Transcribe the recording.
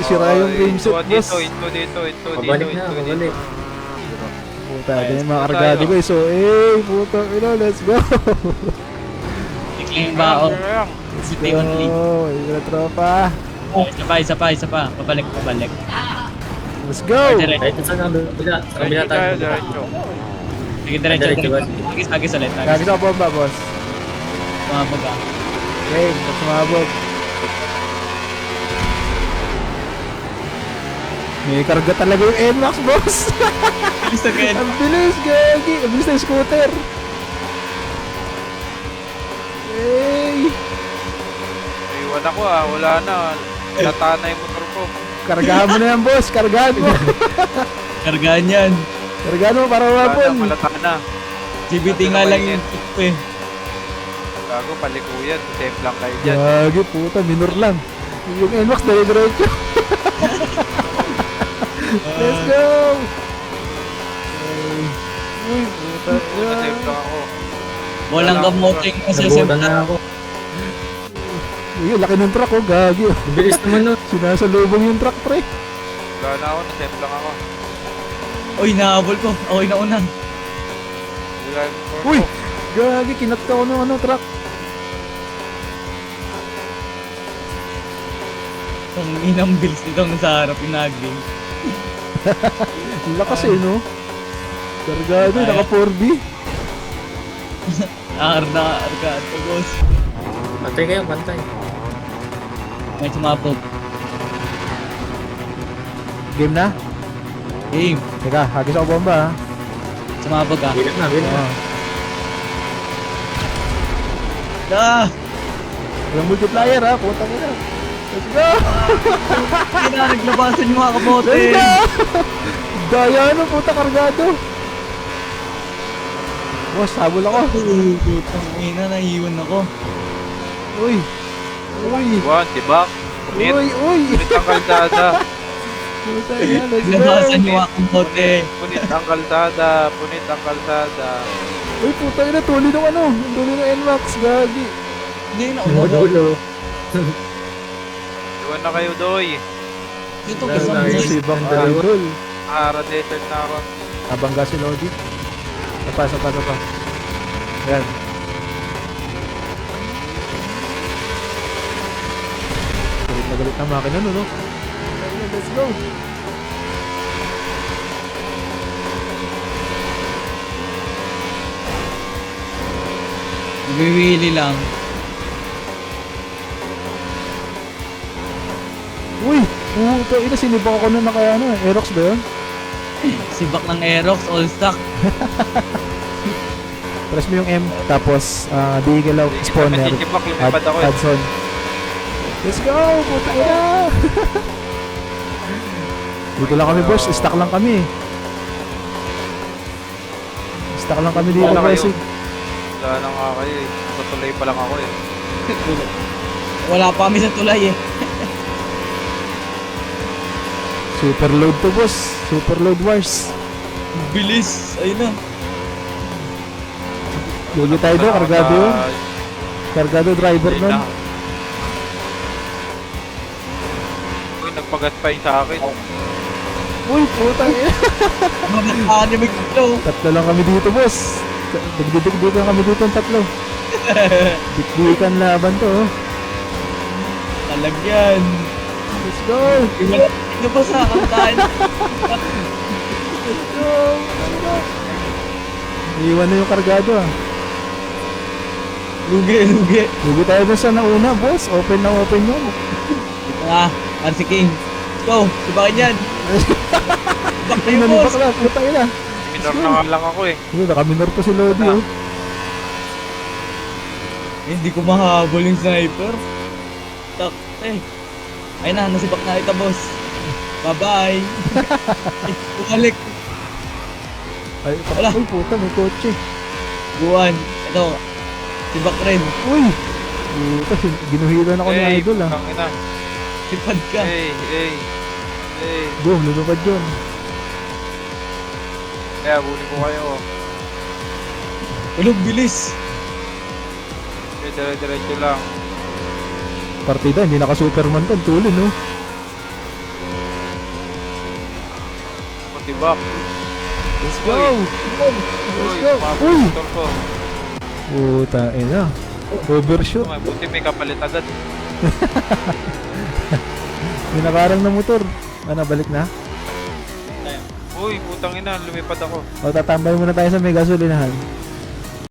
sira yung rim set, boss. Dito. Pabalik na, pabalik. Puta, ganyan mga kargado ko. So, puta, let's go. Ikling bao. City only. Yung tropa. Isa pa. Pabalik. Let's go. Kahit saan ang kabila. Sa kabila tayo. Diretso. Sige, diretso. Agis ulit. Gagawin ako bomba, boss. Tumabog ah. Okay, sumabog. May karga talaga yung NMAX, boss. Bilis again. Ang bilis, gagi. Ang bilis na yung scooter. Hey. Iwan ako wala na. Lata na yung motor ko. Kargahan mo na yan, boss. Kargahan mo. Kargaan yan. Kargahan mo para umapon. Malata na. GBT nga lang yung tip eh. Gago, palikuyan. Temp lang kayo dyan. Gagi, puta. Minor lang. Yung NMAX, dire-diretso. Let's go. Uy, puta. Temp lang ako. Walang gamoting kasi Nabutan na ako. Uy, laki ng truck, gagi. Bilis naman nun. Sinasalubong yung truck, pre. Wala na ako. Temp lang ako. Uy, nahabol ko. Ako'y nauna. Wala yung motor ko. Uy, gagi. Kinakta ko ng truck. Ang inang bills nito sa harap yung naging. Lakas no? Kargado, Ay. naka 4B. Arka. Boss. Pantay kayo, pantay. May sumabog. Game na? Game. Teka, hagis ako bomba ha. Sumabog ah. Bilang na. Ah! Walang multiplier ha, putang ina. Let's go! Naglabasan yung mga kamote. Let's go! Daya puta kargado. Boss, habol ako. Putang ina, naiiwan ako. Uy! Iwan, tibak. Punit. Uy! Punit ang kalsada. Putang ina, let's go! Naglabasan yung mga kamote. Punit ang kalsada. Uy, putang ina, tuloy ng tuloy ng NMAX, gagi. Hindi, Dulo. Iwan na kayo, Doy. Ito Lalo kasama na sa yun. Si Bang Idol. Desert na ako. Abangga si Lodi. Sapa. Yan. Galit na makina no? Let's go! Nagwiwili lang. Uy! Puto, ina sinibak ako na Aerox ba yun? Sibak ng Aerox, all stock. Press mo yung M, tapos Digalaw, Spawner, Tibak, lumipad ako eh. Hudson. Let's go! Puto ina! Dito lang kami boss, stock lang kami. Stock lang kami dito Wala kayo. kasi. Wala na nga kayo eh. Matuloy pa lang ako eh. Wala pa kami sa tulay eh. Super load to boss, super load wars. Bilis. Ayun na. Lugi tayo doon, kargado yun. Kargado driver Ayun nun. na. Uy, nagpagat pa yung sa akin. Uy, putang ina. Mamakani may kilo. Tatlo lang kami dito boss. Dagdidig lang kami dito ang tatlo. Dikdikan laban to oh. Talagyan. Let's go! Ito pa sa kantaan. Let's go! Iwan na yung kargado ah. Lugi. Lugi tayo dun sa nauna boss. Open na open yun. Ito nga. RC King. Let's go. Subakin yan. Subak na Ay, yung nanibak boss. na. Putang ina. Minor na nga lang ako eh. Uy, nakaminor pa si Lodi oh. Hindi ko mahabol yung sniper. Tak. Ayun na. Nasibak na ito boss. Bye-bye. Bumalik. Ay, Wala. Uy, puta, may kotse. Guwan. Ito. Sibak rin. Uy! Puta, ginuhiran ako ni Idol ah. Tangina. Sipad ka. Hey. Boom, lumapad yun. Kaya bunin ko kayo. Ulog, bilis. Diretso lang. Partida, hindi naka-superman to. Tuloy no? Tibak. Let's go! Uy, go. sumabot Uy! yung motor ko. Puta, ina. Overshoot. May buti may kapalit agad. Pinakarang na motor. Ano, balik na? Uy, putang ina, lumipad ako. O, tatambay muna tayo sa may gasolinahan.